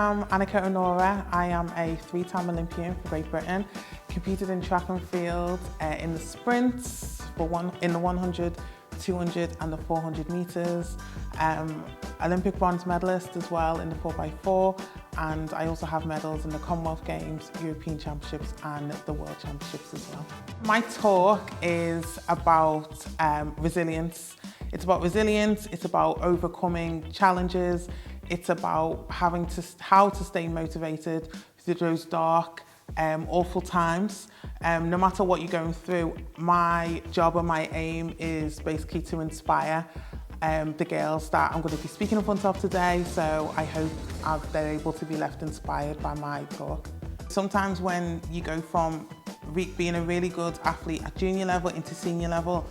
am Anyika Onuora. I am a 3-time Olympian for Great Britain. Competed in track and field in the sprints, in the 100, 200 and the 400 metres. Olympic bronze medalist as well in the 4x4, and I also have medals in the Commonwealth Games, European Championships and the World Championships as well. My talk is about resilience. It's about resilience, it's about overcoming challenges, it's about how to stay motivated through those dark, awful times. No matter what you're going through, my job and my aim is basically to inspire the girls that I'm going to be speaking in front of today, so I hope they're able to be left inspired by my talk. Sometimes when you go from being a really good athlete at junior level into senior level,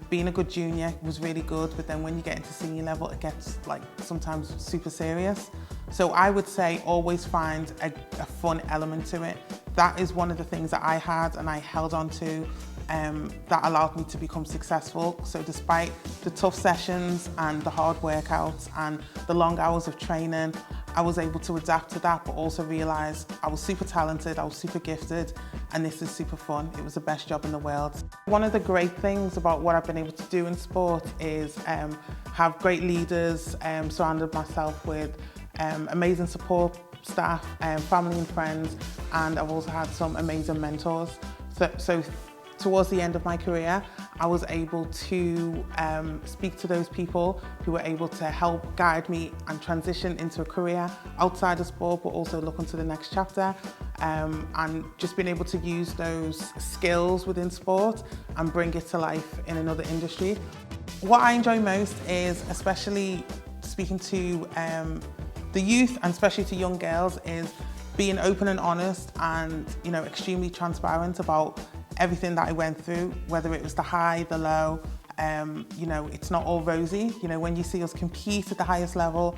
being a good junior was really good, but then when you get into senior level, it gets like sometimes super serious. So I would say always find a fun element to it. That is one of the things that I had and I held on to that allowed me to become successful. So despite the tough sessions and the hard workouts and the long hours of training, I was able to adapt to that, but also realise I was super talented, I was super gifted, and this is super fun. It was the best job in the world. One of the great things about what I've been able to do in sport is have great leaders, surrounded myself with amazing support staff, family and friends, and I've also had some amazing mentors. So towards the end of my career, I was able to speak to those people who were able to help guide me and transition into a career outside of sport, but also look into the next chapter. And just being able to use those skills within sport and bring it to life in another industry. What I enjoy most is, especially speaking to the youth and especially to young girls, is being open and honest and extremely transparent about everything that I went through, whether it was the high, the low. It's not all rosy. When you see us compete at the highest level,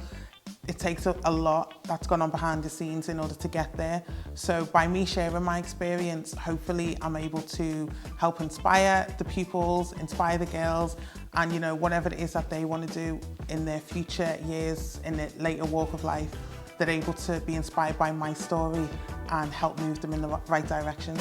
it takes a lot that's gone on behind the scenes in order to get there. So by me sharing my experience, hopefully I'm able to help inspire the pupils, inspire the girls, and whatever it is that they want to do in their future years, in their later walk of life, they're able to be inspired by my story and help move them in the right direction.